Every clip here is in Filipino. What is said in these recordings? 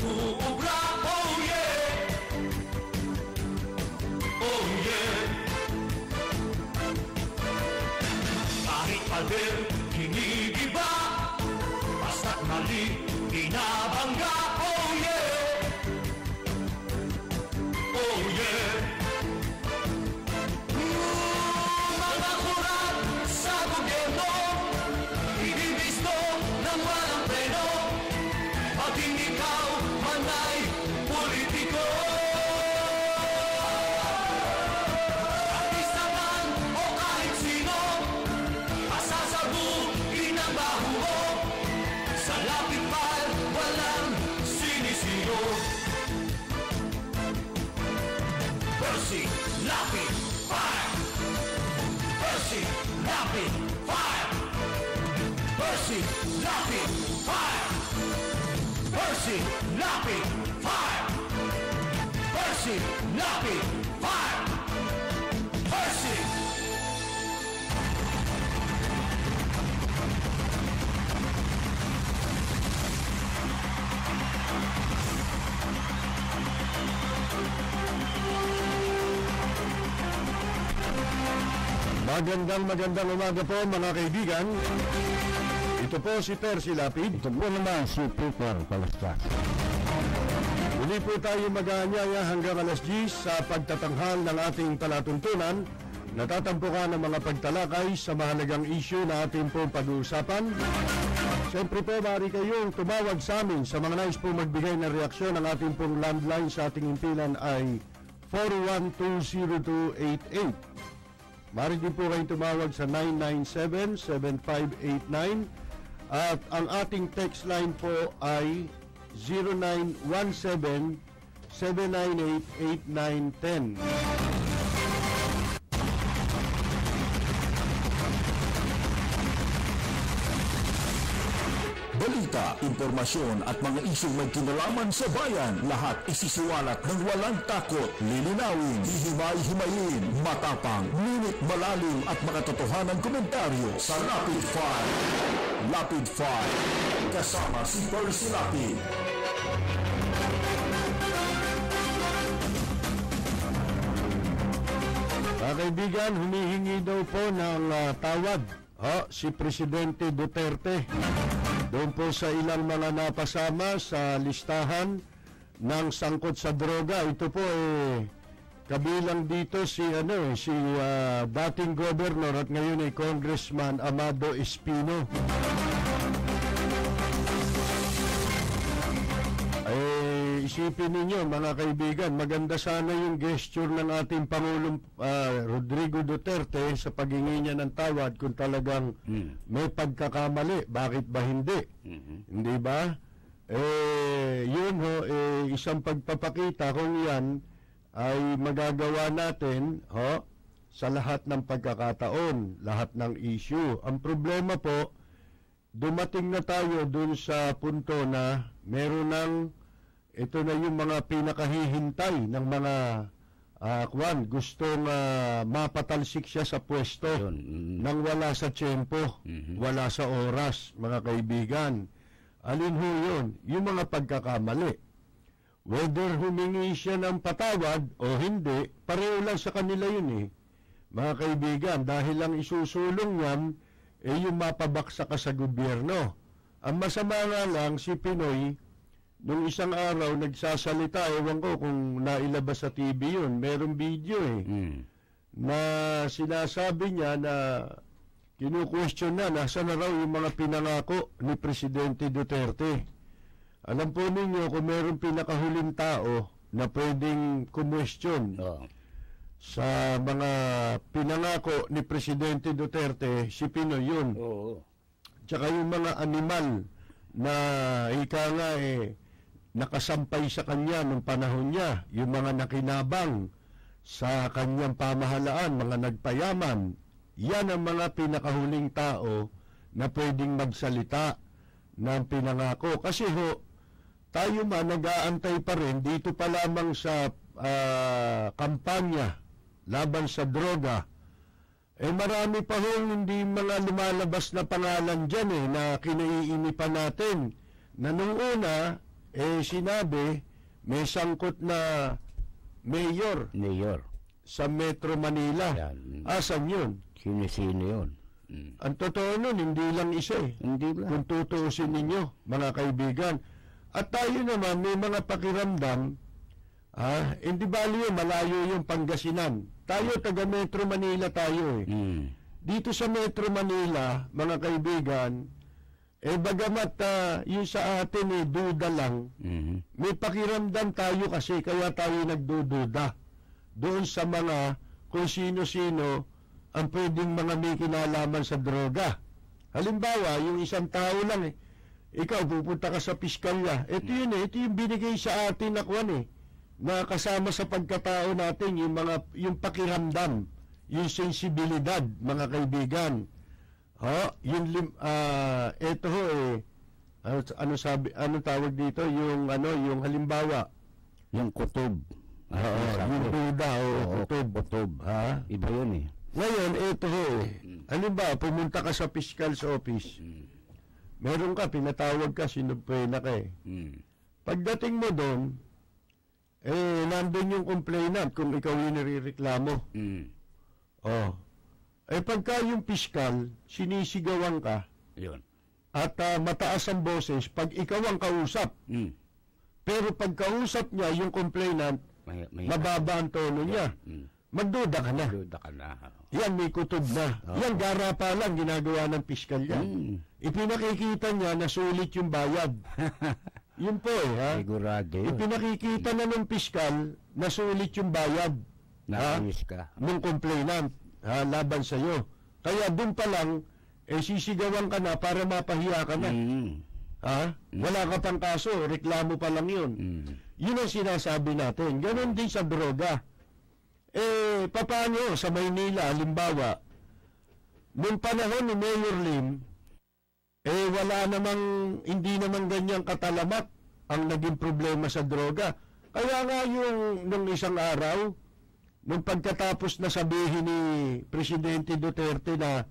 uubra, oh yeah. Oh yeah. Kahit pader, kinigiba, basta't mali, binabangga, oh yeah. Oh yeah. Mga kurat sa gobyerno, inibisto ng walang preno, paging ikaw man ay politiko. Artista man o kahit sino, pasasabukin ang baho mo, sa lapit file walang sinisino. Percy Lapid Fire! Percy Lapid Fire! Percy Lapid Fire! Percy Lapid Fire! Percy Lapid Fire! Percy! Magandang umaga po mga kaibigan. Ito po si Percy Lapid. Ito po naman si Peter Palastas. Muli po tayo mag-aanyaya hanggang alas 10 sa pagtatanghal ng ating palatuntunan. Natatampukan ng mga pagtalakay sa mahalagang issue na ating pong pag-uusapan. Siyempre po, maaari kayong tumawag sa amin sa mga nais po magbigay ng reaksyon. Ang ating pong landline sa ating impilan ay 4120288. Maaari din po kayong tumawag sa 997-7589 at ang ating text line po ay 0917-798-8910. Balita, impormasyon at mga isyong may kinalaman sa bayan, lahat isisiwalat ng walang takot, lilinawin, hihimay-himayin, matapang, ngunit malalim at makatotohanang komentaryo sa Rapid Fire. Rapid Fire, kasama si Percy Lapid. Mga kaibigan, humihingi daw po ng tawad si Presidente Duterte doon po sa ilang mga napasama sa listahan ng sangkot sa droga. Ito po kabilang dito si dating governor at ngayon ay Congressman Amado Espino. Isipin ninyo mga kaibigan, maganda sana yung gesture ng ating Pangulong Rodrigo Duterte sa paghingi niya ng tawad kung talagang may pagkakamali. Bakit ba hindi? Hindi ba? Yun isang pagpapakita kung yan ay magagawa natin sa lahat ng pagkakataon, lahat ng issue. Ang problema po, dumating na tayo dun sa punto na meron ng ito na yung mga pinakahihintay ng mga gustong mapatalsik siya sa pwesto nang wala sa tiyempo, wala sa oras, mga kaibigan. Alin ho yun? Yung mga pagkakamali. Whether humingi siya ng patawad o hindi, pareho lang sa kanila yun mga kaibigan, dahil lang isusulong yan yung mapabaksa ka sa gobyerno. Ang masama nga lang, si Pinoy nung isang araw nagsasalita, ewan ko kung nailabas sa TV yun, merong video na sinasabi niya na kinu-question na nasa na raw yung mga pinangako ni Presidente Duterte. Alam po ninyo kung merong pinakahuling tao na pwedeng kumwestiyon sa mga pinangako ni Presidente Duterte, si Pinoy yun. Tsaka yung mga animal na ika nga nakasampay sa kanya nung panahon niya, yung mga nakinabang sa kanyang pamahalaan, mga nagpayaman, yan ang mga pinakahuling tao na pwedeng magsalita ng pinangako. Kasi tayo nag-aantay pa rin dito pa lamang sa kampanya laban sa droga. Marami pa hindi mga lumalabas na pangalan dyan na kinaiinipan natin na nung una sinabi may sangkot na mayor Mayor. sa Metro Manila. Yan. Asan yun? Sino yun? Ang totoo nun, hindi lang isa eh. Hindi ba? Kung tutuusin ninyo, mga kaibigan. At tayo naman, may mga pakiramdam, hindi bali yun, malayo yung Pangasinan. Tayo, taga Metro Manila tayo eh. Dito sa Metro Manila, mga kaibigan, bagamat yung sa atin duda lang, may pakiramdam tayo kasi, kaya tayo nagdududa doon sa mga kung sino-sino ang pwedeng mga may kinalaman sa droga. Halimbawa, yung isang tao lang ikaw pupunta ka sa piskalya. Ito yun ito yung binigay sa atin na kuwan na kasama sa pagkatao natin yung pakiramdam, yung sensibilidad, mga kaibigan. Ano tawag dito? Yung halimbawa, Yung kutob. yung duda o kutob. Iba yun eh. Ngayon, halimbawa, pumunta ka sa fiscal's office. Meron ka, pinatawag ka, sinupwena ka Pagdating mo doon, nandun yung complainant kung ikaw yung nirireklamo. Pagka yung fiscal, sinisigawan ka, Yun. at mataas ang boses, pag ikaw ang kausap. Pero pag kausap niya, yung complainant, mababa ang tono niya. Magduda ka na. Yan, may kutob na. Yan, gara pa lang, ginagawa ng piskal yan. Ipinakikita niya na sulit yung bayad. Yun po Sigurado yun. Ipinakikita na ng piskal na sulit yung bayad. Nakayos ka. Ng complainant, laban sa'yo. Kaya doon pa lang, sisigawan ka na para mapahiya ka na. Wala ka pang kaso, reklamo pa lang yun. Yun ang sinasabi natin. Ganon din sa droga. Paano sa Maynila, halimbawa, nung panahon ni Mayor Lim, hindi namang ganyang katalamat ang naging problema sa droga. Kaya nga nung isang araw, nung pagkatapos na sabihin ni Presidente Duterte na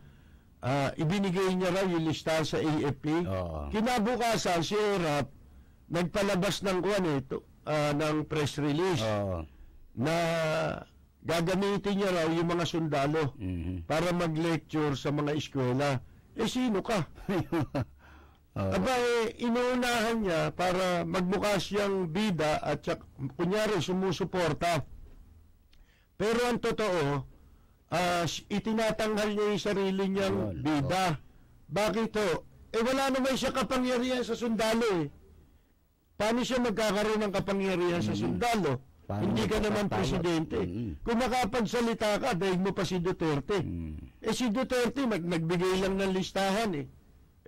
ibinigay niya raw yung listahan sa AFP, kinabukasan si ERAP nagpalabas ng ng press release na gagamitin niya raw yung mga sundalo para mag-lecture sa mga eskwela. Sino ka? Inuunahan niya para magbukas siyang bida at kunyari sumusuporta. Pero ang totoo, itinatanggal niya yung sarili niyang bida. Bakit to? Wala naman siya kapangyarihan sa sundalo Paano siya magkakaroon ng kapangyarihan sa sundalo? Hindi ka naman presidente. Kung makapagsalita ka, dahil mo pa si Duterte. Si Duterte, nagbigay lang ng listahan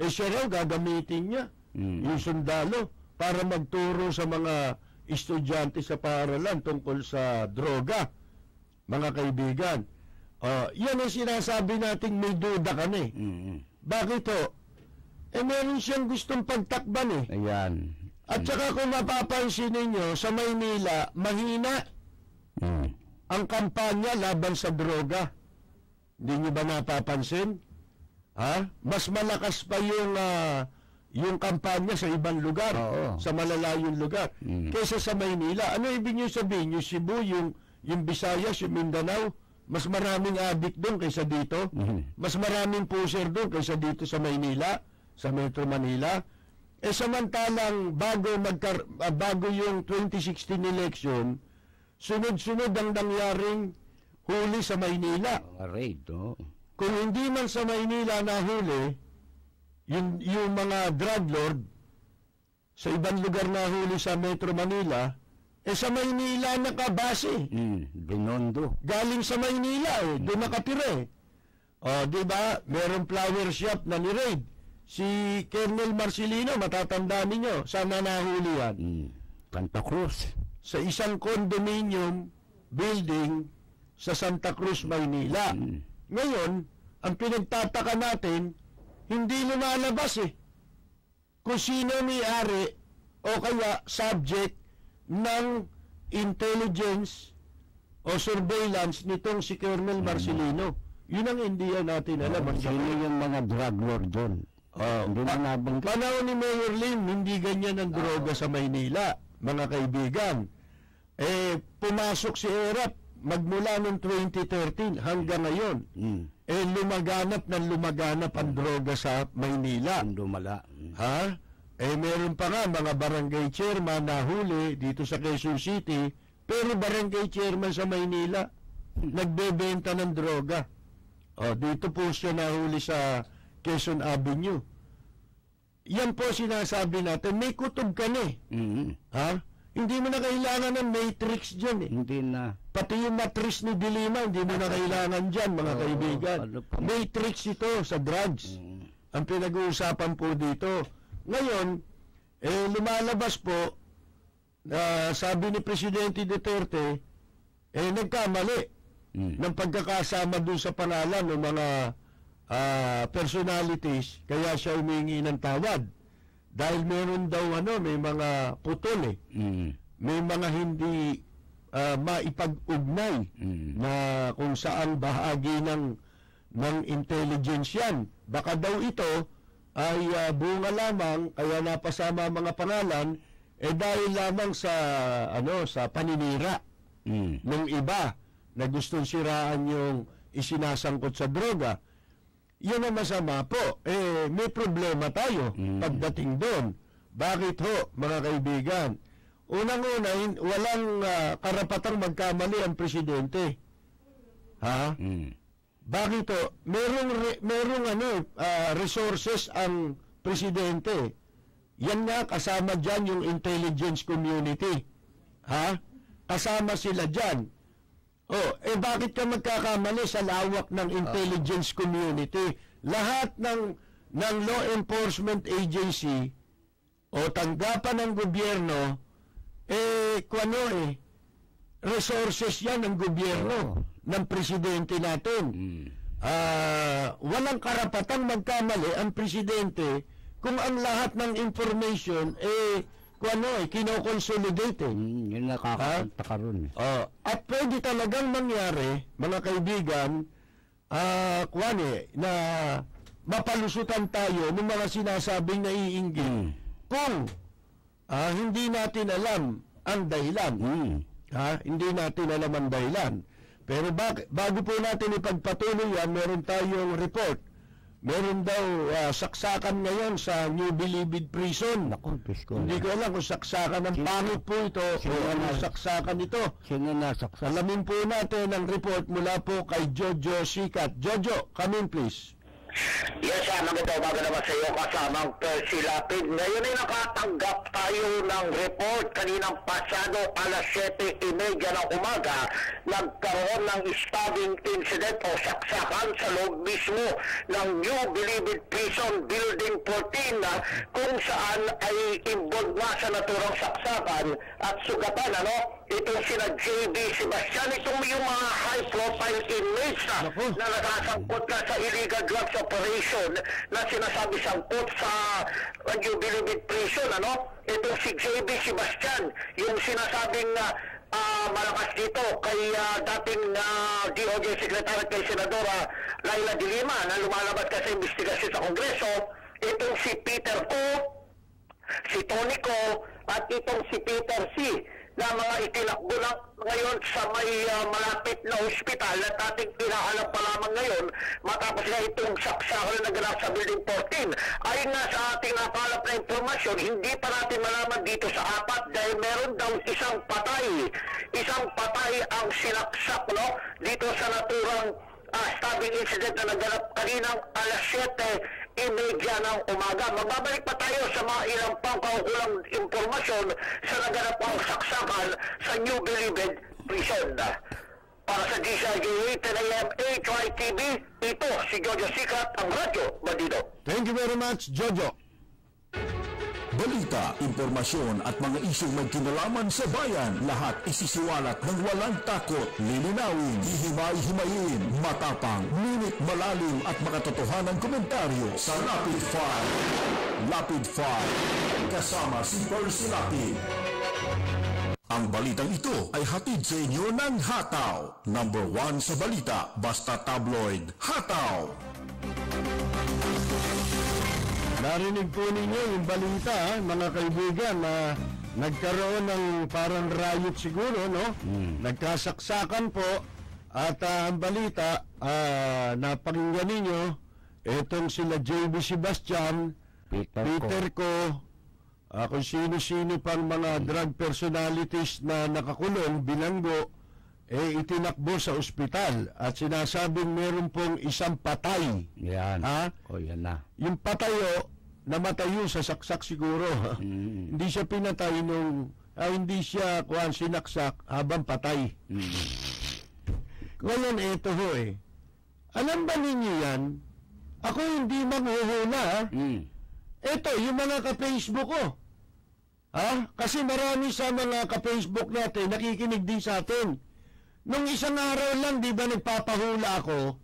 siya raw gagamitin niya yung sundalo para magturo sa mga estudyante sa paaralan tungkol sa droga. Mga kaibigan, yan ang sinasabi nating may duda ka na Bakit to? Meron siyang gustong pagtakban Ayan. At saka kung mapapansin ninyo, sa Maynila, mahina ang kampanya laban sa droga. Hindi niyo ba napapansin? Mas malakas pa yung kampanya sa ibang lugar, sa malalayong lugar, kaysa sa Maynila. Ano ibig niyo sabihin? Yung Cebu, yung Visayas, yung Mindanao, mas maraming addict doon kaysa dito. Mas maraming pusher doon kaysa dito sa Maynila, sa Metro Manila. Samantalang bago yung 2016 election, sunod-sunod ang nangyaring huli sa Maynila. Raid, Kung hindi man sa Maynila nahuli, yung mga drug lord, sa ibang lugar nahuli sa Metro Manila, sa Maynila nakabase. Binondo. Galing sa Maynila, doon nakatira diba? Merong flower shop na ni-raid. Si Colonel Marcelino, matatandaan ninyo, sana nahuli yan? Santa Cruz. Sa isang condominium building sa Santa Cruz, Maynila. Ngayon, ang pinagtataka natin, hindi lumalabas kung sino may-ari o kaya subject ng intelligence o surveillance nitong si Colonel Marcelino. Yun ang hindi natin alam. Sino yung mga drug lord doon? Hindi na nabanggit. Panahon ni Mayor Lim, hindi ganyan ang droga sa Maynila, mga kaibigan. Pumasok si ERAP magmula noong 2013 hanggang ngayon. Lumaganap ang droga sa Maynila. Lumala. Ha? Meron pa nga mga barangay chairman na huli dito sa Quezon City, pero barangay chairman sa Maynila nagbebenta ng droga. Dito po siya nahuli sa Quezon Avenue. Yan po sinasabi natin, may kutob ka na Ha? Hindi mo na kailangan ng matrix dyan Hindi na. Pati yung matrix ni Dilima, hindi mo na kailangan dyan, mga kaibigan. Matrix ito sa drugs. Ang pinag-uusapan po dito. Ngayon, lumalabas po, sabi ni Presidente Duterte, nagkamali ng pagkakasama dun sa pangalan ng mga personalities, kaya siya humingi ng tawad. Dahil meron daw may mga putol may mga hindi maipag-ugnay na kung saan bahagi ng intelligence yan. Baka daw ito ay bunga lamang, kaya napasama mga pangalan, dahil lamang sa sa paninira ng iba na gustong siraan yung isinasangkot sa droga. Yan ang masama po. May problema tayo pagdating doon. Bakit ho, mga kaibigan? Unang-una, walang karapatang magkamali ang presidente. Ha? Bakit ho? Merong resources ang presidente. Yan nga, kasama dyan yung intelligence community. Ha? Kasama sila dyan. Bakit ka magkakamali sa lawak ng intelligence community? Lahat ng law enforcement agency o tanggapan ng gobyerno, resources yan ng gobyerno, ng presidente natin. Walang karapatang magkamali ang presidente kung ang lahat ng information, kino-consolidate. Yun nakakataka ron. At pwede talagang mangyari, mga kaibigan, na mapalusutan tayo ng mga sinasabing naiinggit kung hindi natin alam ang dahilan. Hindi natin alam ang dahilan. Pero bago po natin ipagpatuloy yan, meron tayong report. Meron daw saksakan ngayon sa New Bilibid Prison. Hindi ko alam kung saksakan ng pangit po ito o saksakan ito. Sino nasaksak? Alamin po natin ang report mula po kay Jojo Sikat. Jojo, come in please. Yes, magandang umaga naman sa iyo kasamang Percy Lapid. Ngayon ay nakatanggap tayo ng report kaninang pasado alas 7:30 ng umaga. Nagkaroon ng stabbing incident o saksakan sa loob mismo ng New Bilibid Prison Building 14 kung saan ay involved na sa naturang saksakan at sugatan. Itong sina JB Sebastian, itong yung mga high-profile inmates na nakasangkot na sa illegal drugs operation na sinasabi sangkot sa New Bilibid Prison. Itong si JB Sebastian, yung sinasabing malakas dito kay dating DOJ Secretary kay Senadora Laila de Lima na lumalabas ka sa investigasyon sa Kongreso. Itong si Peter Co, si Tony Co, at itong si Peter C na mga itinakbo na ngayon sa may malapit na ospital at ating pinahalang pa lamang ngayon matapos na itong saksakan na naganap sa Building 14. Ayon na sa ating nakalap na impormasyon, hindi pa natin malaman dito sa apat dahil meron daw isang patay ang sinaksak dito sa naturang stabbing incident na naganap kaninang alas 7:30 ng umaga. Magbabalik pa tayo sa mga ilang pang kaukulang impormasyon sa naganap ang saksakan sa New Bilibid Prison. Para sa DCRJ 10 AM HYTV, ito si Jojo Sikat, ang Radyo Bandido. Thank you very much, Jojo. Balita, impormasyon at mga isyong may kinalaman sa bayan, lahat isisiwalat ng walang takot, lilinawin, hihimay-himayin, matapang, ngunit malalim at makatotohanang komentaryo sa Rapid Fire. Rapid Fire, kasama si Percy Lapid. Ang balitang ito ay hatid sa inyo ng Hataw. Number 1 sa balita, basta tabloid, Hataw. Narinig po ninyo yung balita, mga kaibigan, na nagkaroon ng parang riot siguro, no? Nagkasaksakan po at ang balita, napakinggan ninyo, itong sila JB Sebastian, Peter Ko, kung sino-sino pang mga drug personalities na nakakulong, bilanggo, itinakbo sa ospital at sinasabing meron pong isang patay. Yan. Ha? Yan na. Yung patayo, namatayo sa saksak siguro. Hindi siya pinatay nung, hindi siya sinaksak habang patay. Ngayon, ito ho Alam ba ninyo yan? Ako hindi manghuhula. Ito, yung mga ka-Facebook ko. Kasi marami sa mga ka-Facebook natin, nakikinig din sa atin. Nung isang araw lang, di ba nagpapahula ako?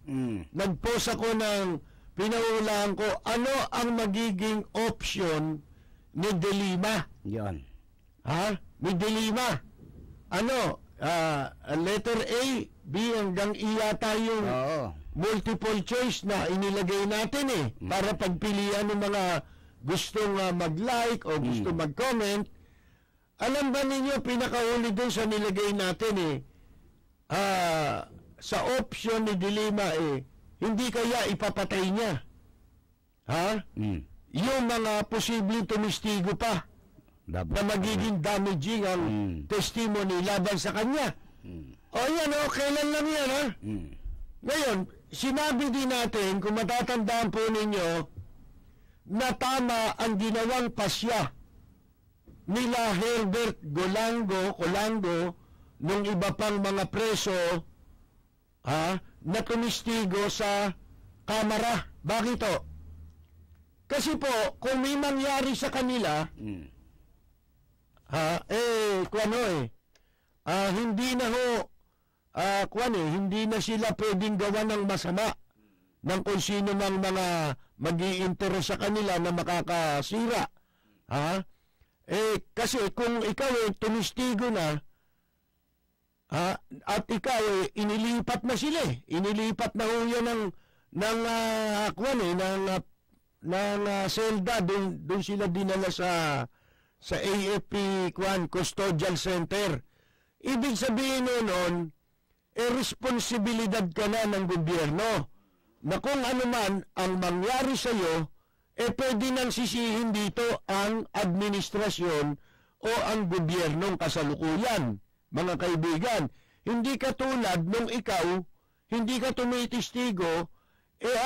Nag-post ako ng pinahulaan ko, ano ang magiging option ni De Lima? Yan. Ni De Lima. Ano? Letter A, B hanggang E yata yung multiple choice na inilagay natin para pagpilian ng mga gustong mag-like o gusto mag-comment. Alam ba ninyo, pinakahuli dun sa nilagay natin sa option ni De Lima hindi kaya ipapatay niya. Yung mga posibleng tumistigo pa na magiging damaging ang testimony laban sa kanya. Yan kailan lang yan Ngayon, sinabi din natin, kung matatandaan po ninyo, na tama ang ginawang pasya nila Herbert Colango, nung iba pang mga preso na tumistigo sa kamara. Bakit to? Kasi po, kung may mangyari sa kanila, hindi na hindi na sila pwedeng gawa ng masama ng kung sino ng mga mag-i-interest sa kanila na makakasira. Kasi kung ikaw tumistigo na, at ikaw inilipat na sila inilipat na yan ng selda doon sila dinala sa AFP Custodial Center. Ibig sabihin noon, responsibilidad ka na ng gobyerno na kung ano man ang mangyari sa iyo, pwede nang sisihin dito ang administrasyon o ang gobyernong kasalukuyan. Mga kaibigan, hindi katulad nung ikaw, hindi ka tumitistigo,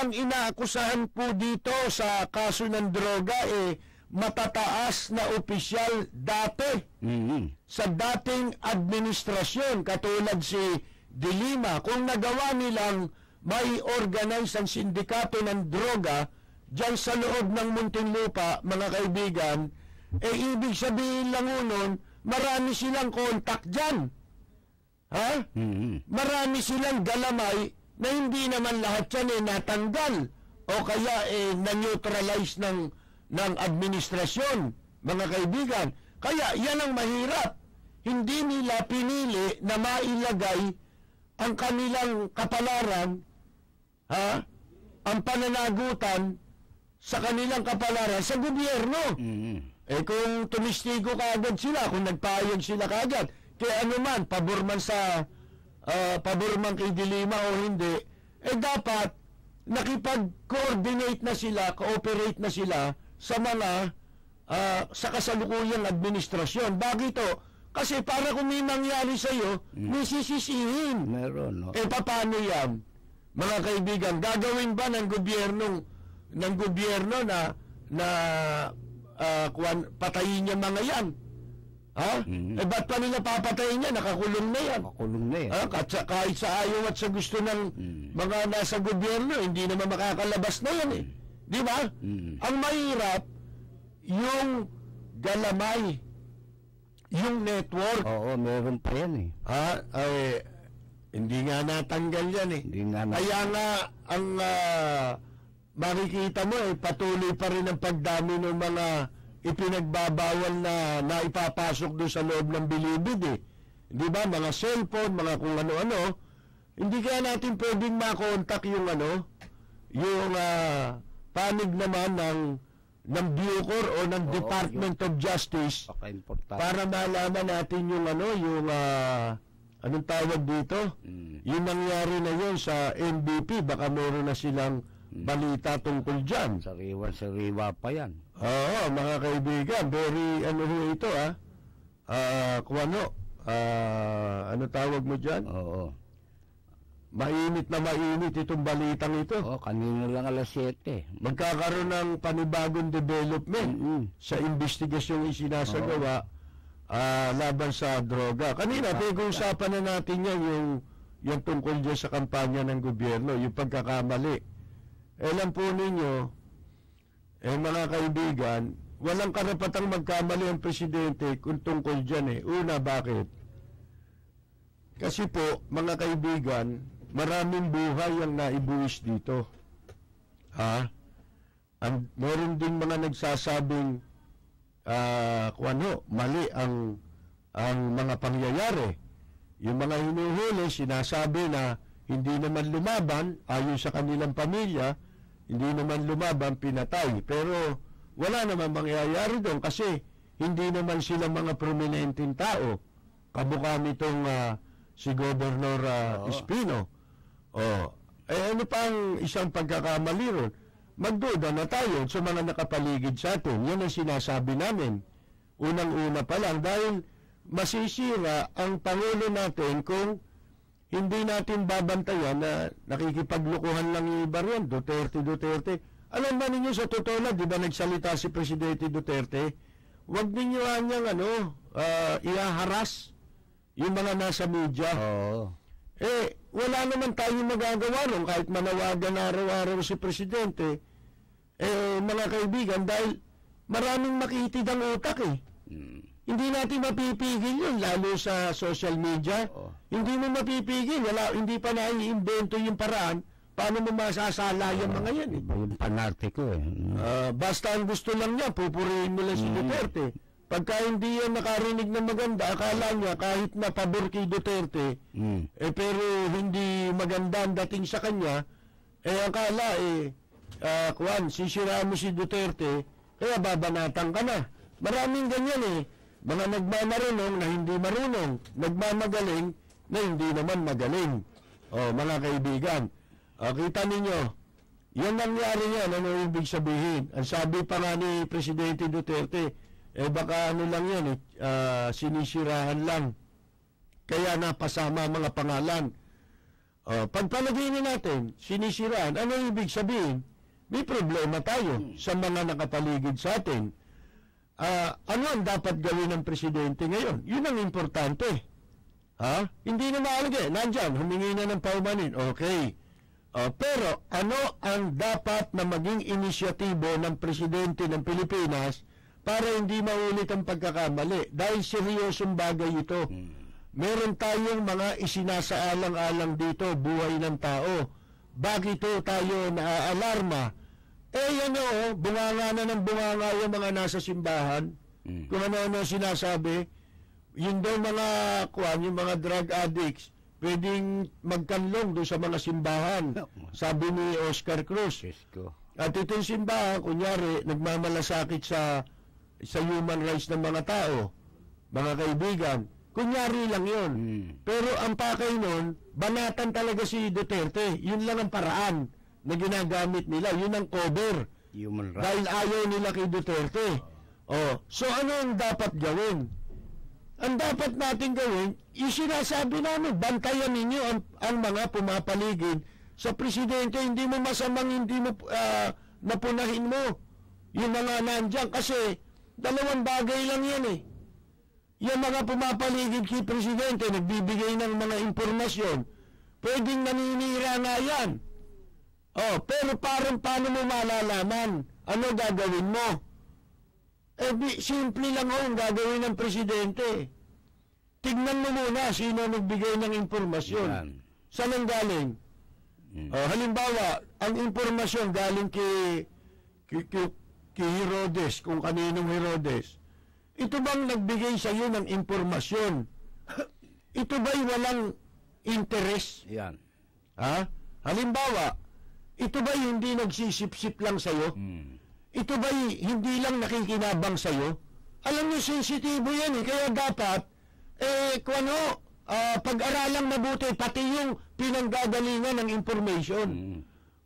ang inaakusahan po dito sa kaso ng droga, matataas na opisyal dati sa dating administrasyon, katulad si De Lima. Kung nagawa nilang may organize ang sindikato ng droga dyan sa loob ng Muntinlupa, mga kaibigan, ibig sabihin lang nun, marami silang kontak dyan. Marami silang galamay na hindi naman lahat yan natanggal o kaya na-neutralize ng administrasyon, mga kaibigan. Kaya yan ang mahirap. Hindi nila pinili na mailagay ang kanilang kapalaran, ang pananagutan sa kanilang kapalaran sa gobyerno. Kung tumistigo kaagad sila, kung nagpahayag sila kaagad, kaya ano man, pabor man kay De Lima o hindi, dapat nakipag-coordinate na sila, cooperate na sila sa mga sa kasalukuyang administrasyon. Bakit to? Kasi para kung may nangyari sa iyo, may sisisihin. Meron, no? Paano yan? Mga kaibigan, gagawin ba ng gobyerno na patayin niya mga yan? Ba't pa nila papatayin niya? Nakakulong na yan. Nakakulong na yan. Kahit sa ayaw at sa gusto ng mga nasa gobyerno, hindi naman makakalabas na yan Di ba? Ang mahirap, yung galamay, yung network. Oo, meron pa yan Hindi nga natanggal yan Hindi nga Kaya nga, ang makikita mo patuloy pa rin ang pagdami ng mga ipinagbabawal na ipapasok doon sa loob ng bilibid Di ba? Mga cellphone, mga kung ano-ano. Hindi kaya natin pwedeng makontak yung yung panig naman ng Bucor o ng Department of Justice Paka-importante. para malaman natin yung anong tawag dito? Yung nangyari na yun sa MVP, baka meron na silang balita tungkol dyan. Sariwa pa yan. Oo, mga kaibigan, very ito ano tawag mo dyan? Oo. Mainit na mainit itong balitang ito. Kanina lang alas 7. Magkakaroon ng panibagong development sa investigasyong isinasagawa laban sa droga. Kanina, pag-uusapan na natin yan yung tungkol dyan sa kampanya ng gobyerno, yung pagkakamali. Alam po ninyo, mga kaibigan, walang karapatang magkamali ang presidente kung tungkol dyan Una, bakit? Kasi po, mga kaibigan, maraming buhay ang naibuwis dito. Meron din mga nagsasabing mali ang mga pangyayari. Yung mga hinuhuli, sinasabi na hindi naman lumaban, ayon sa kanilang pamilya, hindi naman lumaban, pinatay. Pero wala naman mangyayari doon kasi hindi naman sila mga prominenteng tao. Kamukha nitong si Governor Espino. Ano pa ang isang pagkakamali ron? Magduda na tayo sa mga nakapaligid sa atin. Yan ang sinasabi namin. Unang-una pa lang dahil masisira ang Pangulo natin kung hindi natin babantayan na nakikipaglukuhan lang yung iba rin. Duterte. Alam ba ninyo sa totoo na, di ba nagsalita si Presidente Duterte? Huwag ninyo kanyang iaharas yung mga nasa media. Wala naman tayong magagawa ron kahit manawagan araw-araw si Presidente. Mga kaibigan, dahil maraming makitid ang utak Hindi natin mapipigil yun, lalo sa social media. Hindi mo mapipigil, hindi pa naiimbento yung paraan paano mo masasala yung mga yan. Yung panartiko Basta ang gusto lang niya, pupurihin mo lang si Duterte. Pagka hindi yan nakarinig ng maganda, akala niya kahit na pabor kay Duterte, pero hindi maganda ang dating sa kanya, akala sisira mo si Duterte, kaya babanatan ka na. Maraming ganyan mga nagmamarunong na hindi marunong, nagmamagaling na hindi naman magaling. Mga kaibigan, kita ninyo, yan nangyari yan, ano ibig sabihin? Ang sabi pa nga ni Presidente Duterte, baka lang yan, sinisirahan lang. Kaya napasama mga pangalan. Pagpalagay natin, sinisiraan, ano ibig sabihin? May problema tayo sa mga nakapaligid sa atin. Ano ang dapat gawin ng Presidente ngayon? Yun ang importante. Hindi na maalagay. Nandyan, humingi na ng paumanin. Okay. Pero ano ang dapat na maging inisyatibo ng Presidente ng Pilipinas para hindi maulit ang pagkakamali? Dahil seryosong bagay ito. Meron tayong mga isinasaalang-alang dito, buhay ng tao. Bakit tayo naaalarma? Bunganga na ng bunganga yung mga nasa simbahan. Kung ano-ano sinasabi, yun daw yung mga drug addicts, pwedeng magkanlong doon sa mga simbahan. Sabi ni Oscar Cruz. At itong simbahan, kunyari, nagmamalasakit sa human rights ng mga tao, mga kaibigan. Kunyari lang yun. Pero ang pakay nun, banatan talaga si Duterte. Yun lang ang paraan na ginagamit nila. Yun ang cover. Human rights. Dahil ayaw nila kay Duterte. So ano ang dapat gawin? Ang dapat natin gawin, sinasabi namin, bantayan ninyo ang mga pumapaligid sa Presidente. Hindi mo masamang, hindi mo napunahin mo yung mga nandyan. Kasi dalawang bagay lang yan Yung mga pumapaligid kay Presidente, nagbibigay ng mga impormasyon, pwedeng naninira nga yan. Pero paano mo malalaman? Ano gagawin mo? Simple lang ang gagawin ng Presidente. Tignan mo muna sino nagbigay ng impormasyon. Saan ang galing? Halimbawa, ang impormasyon galing kay Herodes, kung kaninong Herodes. Ito bang nagbigay sa iyo ng impormasyon? Ito ba'y walang interes? Yan. Halimbawa, ito ba hindi nagsisip-sip lang sa'yo? ito ba'y hindi lang nakikinabang sa'yo? Alam niyo, sensitibo yan eh. Kaya dapat, pag-aralang mabuti, pati yung pinanggagalingan ng information.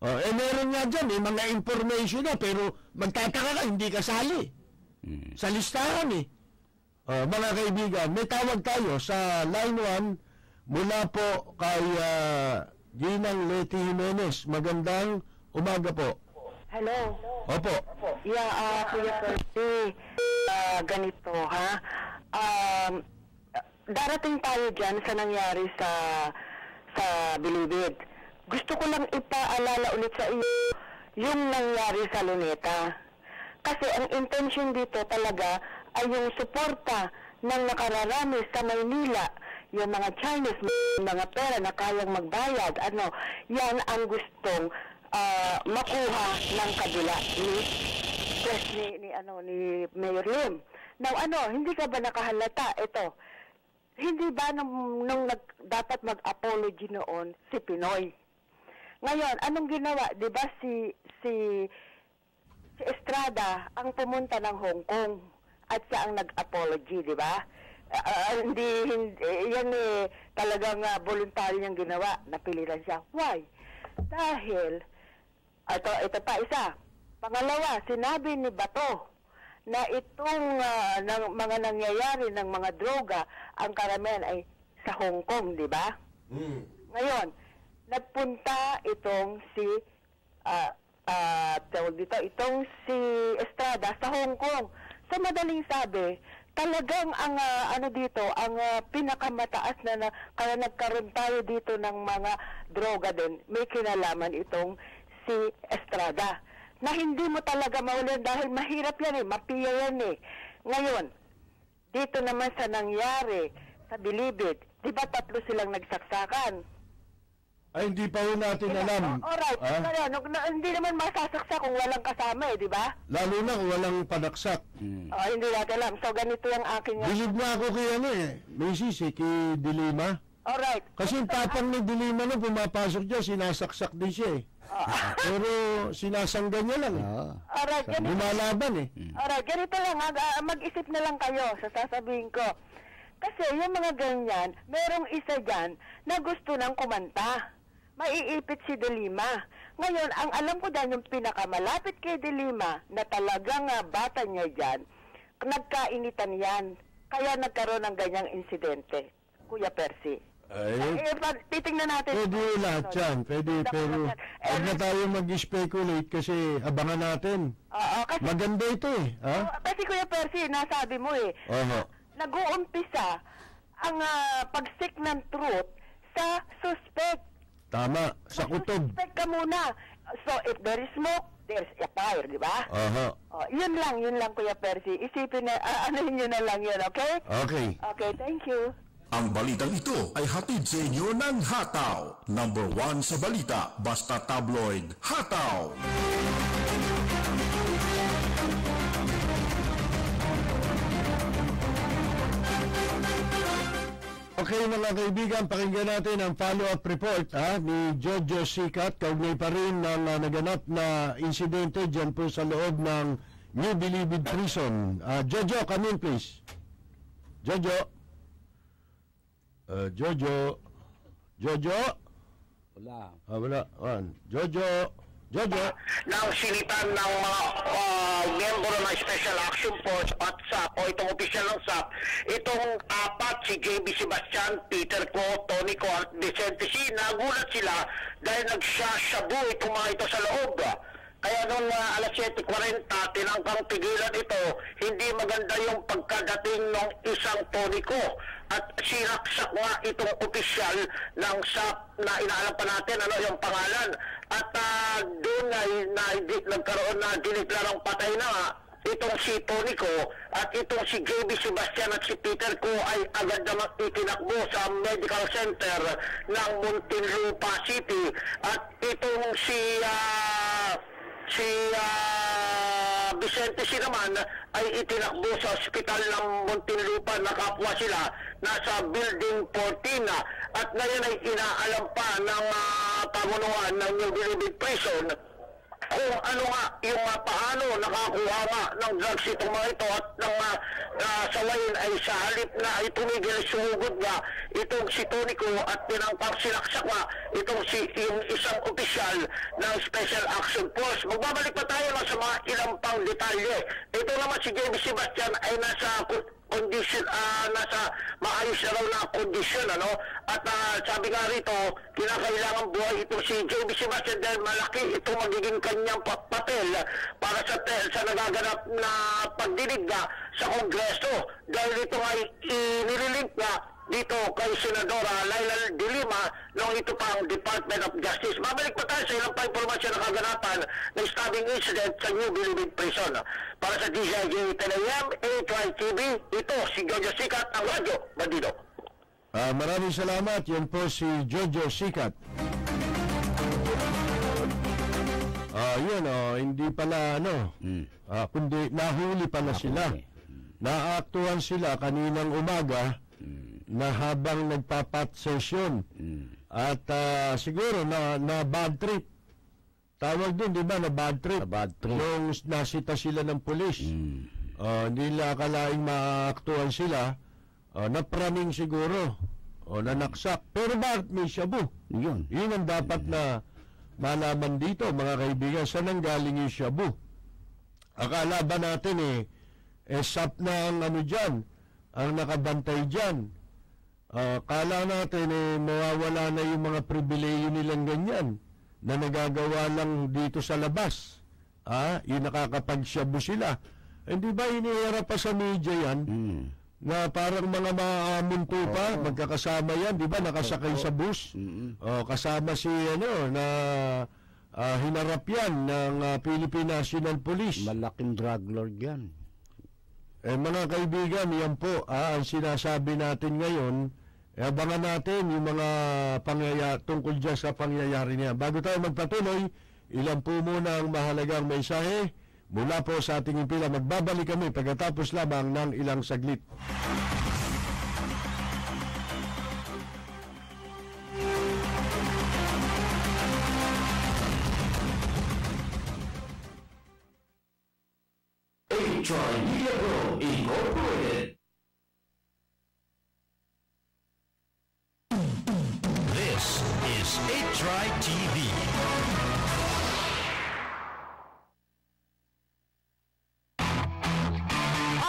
Meron nga dyan, mga information na, pero magtataka ka, hindi kasali. Sa listahan eh. Mga kaibigan, may tawag tayo sa line 1 mula po kay Ginang Leti Jimenez. Magandang umaga po. Hello. Opo. Yeah, Kuya Percy, ganito ha. Darating tayo dyan sa nangyari sa Bilibid. Gusto ko lang ipaalala ulit sa iyo yung nangyari sa Luneta. Kasi ang intention dito talaga ay yung suporta ng nakararami sa Maynila, yung mga Chinese, mga pera na kayang magbayad, yan ang gustong makuha ng kabila ni Mayor Lim. Now, hindi ka ba nakahalata? Ito, hindi ba nung dapat mag-apology noon si Pinoy? Ngayon, anong ginawa? Di ba si Estrada ang pumunta ng Hong Kong at siya ang nag-apology, di ba? Hindi, yan talagang voluntary niyang ginawa. Napilitan siya. Why? Dahil, ito pa isa. Pangalawa, sinabi ni Bato na itong mga nangyayari ng mga droga, ang karamihan ay sa Hong Kong, di ba? Ngayon, nagpunta itong si si Estrada sa Hong Kong. Sa madaling sabi, talagang ang ang pinakamataas na kaya nagkaroon tayo dito ng mga droga din, may kinalaman itong si Estrada. Na hindi mo talaga maulan dahil mahirap yan mapiya yan Ngayon, dito naman sa nangyari sa Bilibid, di ba 3 silang nagsaksakan? Ay, hindi pa rin natin alam. Alright, hindi naman masasaksa kung walang kasama di ba? Lalo na kung walang panaksak. Hindi natin alam. So, ganito yung aking... Bilib na ako kay Mrs. kay Dilima. Alright. Kasi yung tapang ni Dilima nung pumapasok dyan, sinasaksak din siya Pero sinasanggan niya lang Alright, ganito. Lumalaban Alright, ganito lang. Mag-isip na lang kayo sa sasabihin ko. Kasi yung mga ganyan, merong isa dyan na gusto nang kumanta. Maiipit si Dilima. Ngayon, ang alam ko dyan, yung pinakamalapit kay Dilima, na talagang bata niya dyan, nagkainitan yan. Kaya nagkaroon ng ganyang insidente, Kuya Percy. Titingnan natin. Pwede lahat yan. Pwede, pero huwag na tayo mag-speculate kasi abangan natin. Kasi, maganda ito kasi Kuya Percy, nasabi mo nag-uumpisa ang pag-seek ng truth sa suspect. Tama, sa kutob. Suspect ka muna. So, if there is smoke, there's a fire, di ba? Yun lang, Kuya Percy. Isipin na, nyo na lang yun, okay? Okay. Okay, thank you. Ang balitang ito ay hatid sa inyo ng Hataw. Number 1 sa balita, basta tabloid, Hataw. Okay mga kaibigan, pakinggan natin ang follow-up report ni Jojo Sikat. Kaugnay pa rin ng naganap na insidente dyan po sa loob ng New Bilibid Prison. Jojo, come in please. Jojo? Jojo? Wala. Wala. Jojo? Nang silitan ng mga miyembro ng Special Action Force at SAP o itong opisyal ng SAP, itong apat, si JB Sebastian, Peter Ko, Tony Ko at Vicente C, nagulat sila dahil nagsashabu itong mga ito sa loob. Kaya nung alas 7:40, tinangkang pigilan ito, hindi maganda yung pagkadating ng isang Tony Ko. At sinaksak nga itong opisyal ng SAP na inaalam pa natin yung pangalan. At doon ay nagkaroon na diniklarang patay na itong si Tony Ko at itong si JB Sebastian at si Peter Ko ay agad namang itinakbo sa medical center ng Muntinlupa City. At itong si Vicente C naman ay itinakbo sa ospital ng Muntinlupa na kapwa sila nasa building 14 at ngayon ay inaalam pa ng pamunuan ng New Bilibid Prison kung ano nga yung paano nakakuha nga ng drugs itong mga ito at nang sawayin ay sa halip na itumigil sumugod nga itong si Tonico at pinangpang sinaksak nga itong yung isang opisyal ng Special Action Force. Magbabalik pa tayo lang sa mga ilang pang detalye. Ito naman si JB Sebastian ay nasa condition, nasa maayos na raw na kondisyon, ano? At sabi nga rito, kinakailangan buhay ito si JB Sebastian dahil malaki ito magiging kanyang papel para sa nagaganap na pagdinig nga sa Kongreso. Dahil ito ay inililink nga dito kay Senadora Laila de Lima noong ito pang Department of Justice. Babalik pa tayo sa ilang pa impormasyon na kaganapan ng stabbing incident sa New Bilibid Prison. Para sa DZJ 10 AM, A-Try TV, ito si Jojo Sikat, ang Radyo Bandido. Maraming salamat. Yan po si Jojo Sikat. Hindi pala kundi nahuli pala sila. Naaktuhan sila kaninang umaga na habang nagpapat session at siguro na bad trip. Tawag doon, di ba, na bad trip? Nung nasita sila ng pulis. Hindi nila akalaing maaktuhan sila. Napraning siguro. Nanaksak. Pero bakit may shabu? Yun ang dapat na malaman dito, mga kaibigan. Saan ang galing yung shabu? Akala ba natin sap na ang dyan, ang nakabantay dyan. Kala natin mawawala na yung mga pribileyo nilang ganyan na nagagawa lang dito sa labas. Yung nakakapag-shabu sila. Hindi ba iniharap pa sa media yan? Na parang mga maamunto pa, magkakasama yan, di ba? Nakasakay sa bus. Kasama si na hinarap yan ng Philippine National Police. Malaking drug lord yan. Mga kaibigan, yan po ang sinasabi natin ngayon. Abangan natin yung mga tungkol dyan sa pangyayari niya. Bago tayo magpatuloy, ilan po muna ang mahalagang mensahe mula po sa ating impila. Magbabalik kami pagkatapos lamang ng ilang saglit. A-Try Media Group Incorporated. This is A-Try TV.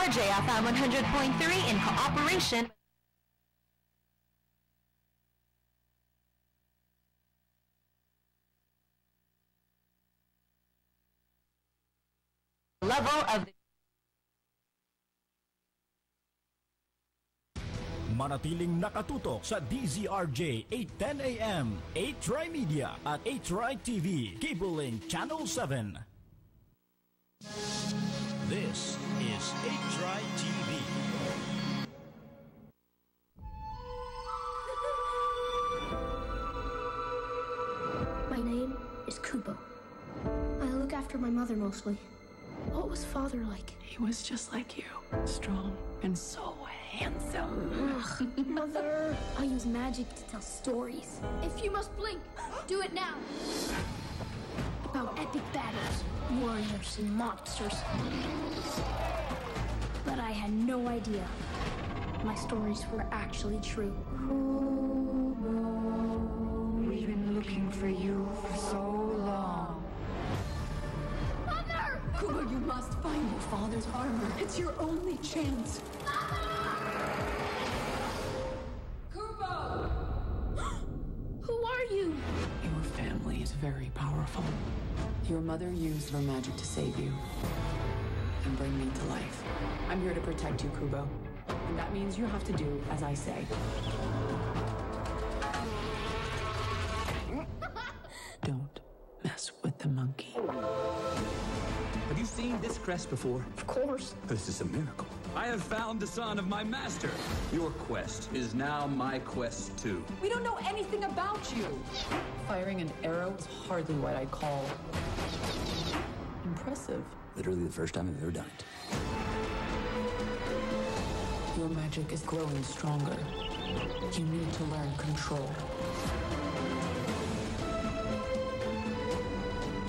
RJFM 100.3 in cooperation. Level of the Manatiling nakatutok sa DZRJ 810 AM, A-Try Media at A-Try TV, Cable Link Channel 7. This is A-Try TV. My name is Kubo. I look after my mother mostly. What was father like? He was just like you, strong and so handsome. Ugh, mother. I use magic to tell stories. If you must blink, do it now. About epic battles, warriors and monsters. But I had no idea my stories were actually true. We've been looking for you for so long. Mother! Kubo, you must find your father's armor. It's your only chance. Kubo! Who are you? Your family is very powerful. Your mother used her magic to save you and bring me to life. I'm here to protect you, Kubo. And that means you have to do as I say. Don't mess with the monkey. Have you seen this crest before? Of course. This is a miracle. I have found the son of my master. Your quest is now my quest too. We don't know anything about you. Firing an arrow is hardly what I'd call impressive. Literally the first time I've ever done it. Your magic is growing stronger. You need to learn control.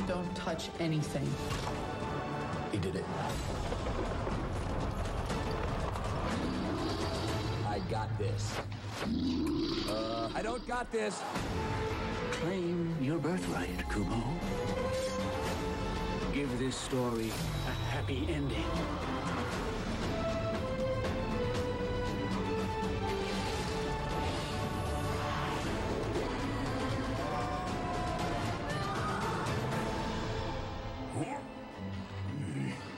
Don't touch anything. He did it. I got this. I don't got this. Claim your birthright, Kubo. Give this story a happy ending.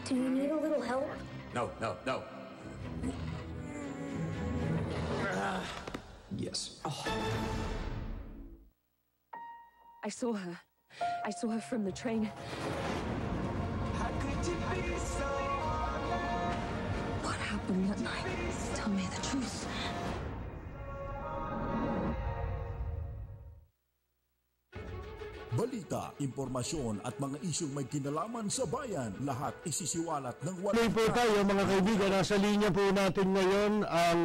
Do you need a little help? No. Yes. I saw her. I saw her from the train. What happened that night? Tell me the truth. Balita, impormasyon at mga isyong may kinalaman sa bayan, lahat isisiwalat ng Tuloy po tayo mga kaibigan, nasa linya po natin ngayon ang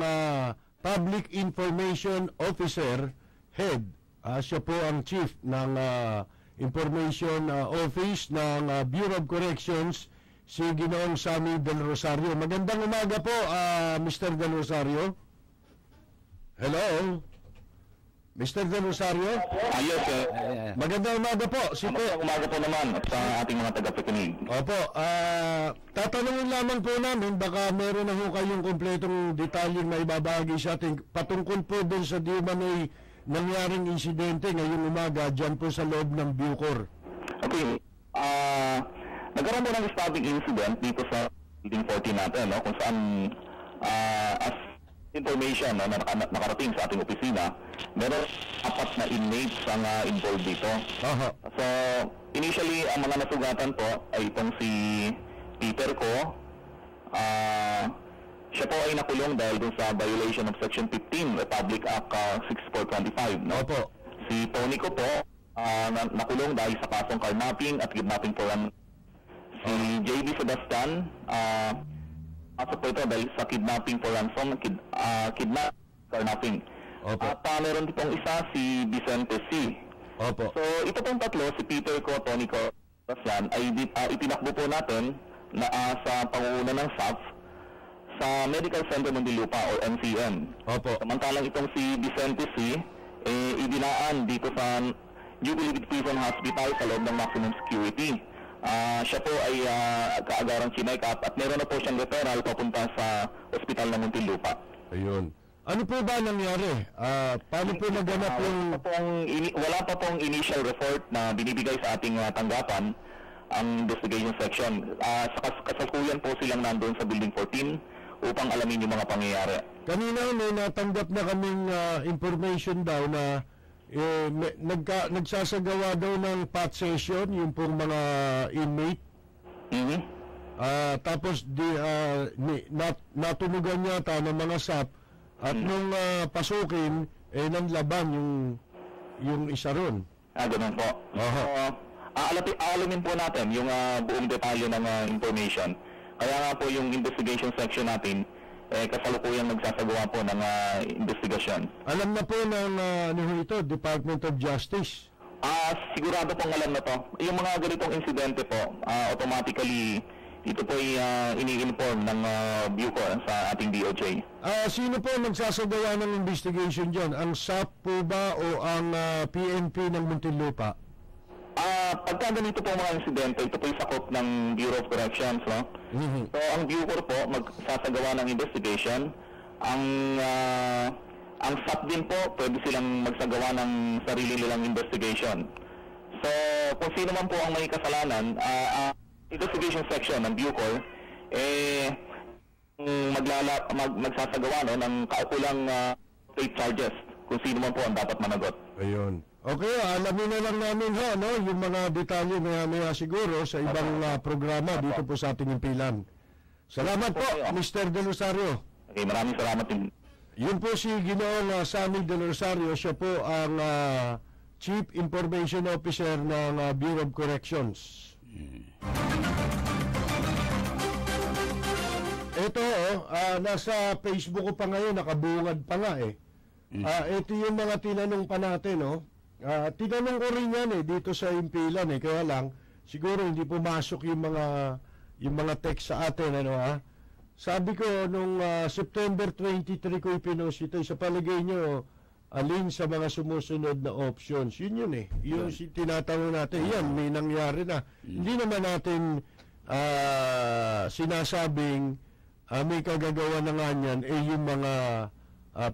Public Information Officer Head. Siya po ang Chief ng Information Office ng Bureau of Corrections, si Ginoong Sammy Del Rosario. Magandang umaga po, Mr. Del Rosario. Hello? Mr. Del Rosario? Ayos, sir. Magandang umaga po. Magandang umaga po naman sa ating mga tagapakinig. Opo, tatanungin lamang po namin, baka meron na ho kayong kompletong detalyeng na ibabahagi sa ating patungkol po din sa di umano'y nangyaring insidente ngayong umaga dyan po sa loob ng Bucor. Okay, nagkaroon po ng stabbing incident dito sa building 14 natin, no? Kung saan as information na nakarating sa ating opisina, meron 4 na inmates ang involved dito. So, initially, ang mga nasugatan po ay itong si Peter Ko. Siya po ay nakulong dahil dun sa violation of Section 15, Republic Act 6425. No? Opo. Si Tony Ko po, nakulong dahil sa kasong carnapping at kidnapping for Si JB Sebastian, pasok po ito dahil sa kidnapping for ransom, carnapping. Opo. At meron ditong isa, si Vicente C. Opo. So, ito pong tatlo, si Peter Ko, Tony Ko, Sebastian, ay itinakbo po natin na sa pangunguna ng SAF sa Medical Center Muntinlupa o MCM. Opo. Samantalang itong si Vicente C, idinaan dito sa Jubilee Prison Hospital sa loob ng maximum security. Siya po ay kaagarang chinek-up at meron na po siyang referral papunta sa ospital ng Muntinlupa. Ayun. Ano po ba nangyari? Paano po naganap yung... Wala pa pong initial report na binibigay sa ating tanggapan ang investigation section. Sa kasalukuyan po silang nandun sa Building 14 upang alamin yung mga pangyayari. Kanina may natanggap na kaming information daw na nagsasagawa daw ng pot session yung pong mga inmate. Tapos natunugan yata ng mga SAP at nung pasukin, nanlaban yung isa ron. Ganun po. Aalamin po natin yung buong detalye ng information. Kaya nga po yung investigation section natin, kasalukuyang nagsasagawa po ng investigasyon. Alam na po ng ito, Department of Justice? Sigurado pong alam na po. Yung mga ganitong insidente po, automatically ito po ay ini-inform ng Bucor sa ating DOJ. Sino po nagsasagawa ng investigation dyan? Ang SAP po ba o ang PNP ng Muntinlupa? Pagka ganito po mga insidente, ito po yung sakop ng Bureau of Corrections. No? So ang Bucor po magsasagawa ng investigation. Ang SAP din po, pwede silang magsagawa ng sarili nilang investigation. So kung sino man po ang may kasalanan, investigation section ng Bucor magsasagawa ng kaukulang state charges kung sino man po ang dapat managot. Ayun. Okay, alamin na lang namin yung mga detalye maya siguro sa ibang programa dito po sa ating impilan. Salamat po, Mr. Del Rosario. Okay, maraming salamat din. Yun po si Ginoong Sammy Del Rosario, siya po ang Chief Information Officer ng Bureau of Corrections. Ito, nasa Facebook ko pa ngayon, nakabungad pa nga ito yung mga tinanong pa natin, tinanong ko rin yan dito sa impilan kaya lang, siguro hindi pumasok yung mga text sa atin, Sabi ko, nung September 23 ko ipinost ito, sa palagay nyo, alin sa mga sumusunod na options? Yun eh. Yung tinatanong natin, yan, may nangyari na. Hindi naman natin sinasabing may kagagawa na nga niyan, yung mga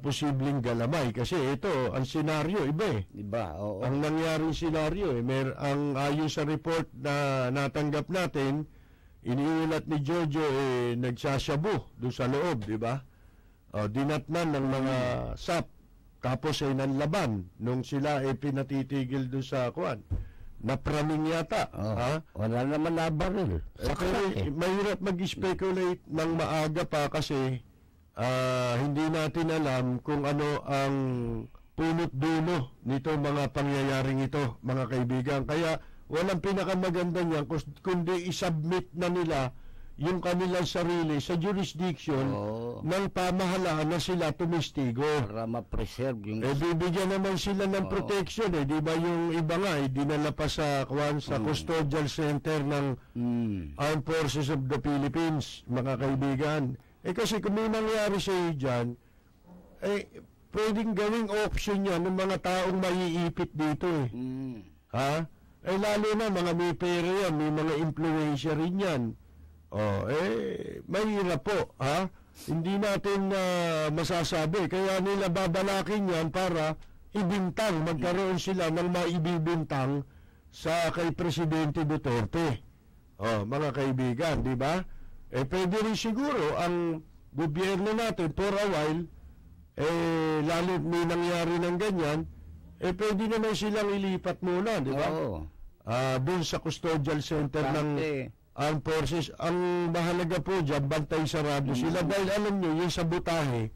posibleng galamay. Kasi ito, ang senaryo, iba eh. Iba, oo. Ang nangyaring senaryo, ayon sa report na natanggap natin, iniulat ni Jojo nagsasyabu doon sa loob, di ba? Dinatnan ng mga SAP, tapos nanlaban nung sila pinatitigil doon sa kuwan. Napraming yata. Wala naman na baril. Mahirap mag-speculate ng maaga pa kasi hindi natin alam kung ano ang punot dulo nito mga pangyayaring ito, mga kaibigan. Kaya walang pinakamaganda niyan kundi isubmit na nila yung kanilang sarili sa jurisdiction ng pamahalaan na sila tumistigo. Para ma-preserve yung... bibigyan naman sila ng protection di ba yung iba nga, dinala pa sa custodial center ng Armed Forces of the Philippines, mga kaibigan. Kasi kung may nangyari sa iyo dyan, pwedeng gawing option yan ng mga taong maiipit dito lalo na mga may pera yan, may mga influencer rin yan. Mahirap po, Hindi natin masasabi. Kaya nila babalakin yan para ibintang, magkaroon sila ng maibibintang sa kay Presidente Duterte. Mga kaibigan, di ba? Pwede rin siguro ang gobyerno natin for a while, lalo may nangyari ng ganyan, pwede naman silang ilipat muna, di ba? Doon sa custodial center ng Armed Forces. Ang mahalaga po dyan, bantay sarado sila. Dahil alam nyo, yung sabotahe,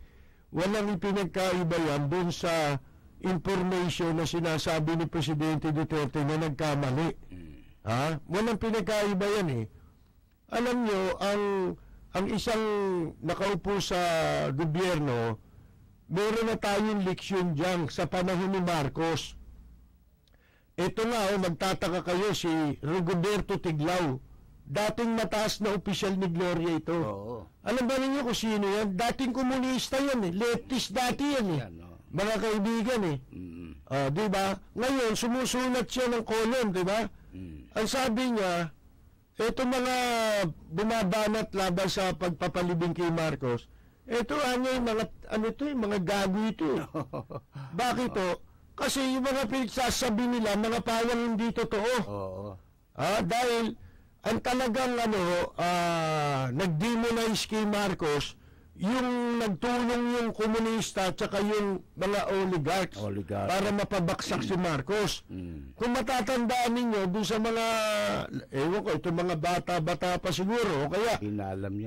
walang ipinagkaiba yan doon sa information na sinasabi ni Presidente Duterte na nagkamali. Walang pinagkaiba yan Alam nyo, ang isang nakaupo sa gobyerno, meron na tayong leksyon dyan sa panahon ni Marcos. Ito nga, magtataka kayo, si Rogoberto Tiglao, dating mataas na opisyal ni Gloria ito. Alam ba ninyo kung sino yan? Dating komunista yan leftist dati yan mga kaibigan di ba? Ngayon, sumusulat siya ng kolon, di ba? Ang sabi niya, ito mga bumabanat laban sa pagpapalibing kay Marcos, ito mga gago ito. Bakit to? Kasi yung mga pinagsasabi nila, mga pawang hindi totoo. Dahil ang talagang nag-demonize kay Marcos, yung nagtulong yung komunista at saka yung mga oligarchs para mapabaksak si Marcos. Kung matatandaan ninyo, doon sa mga, ito mga bata-bata pa siguro, o kaya,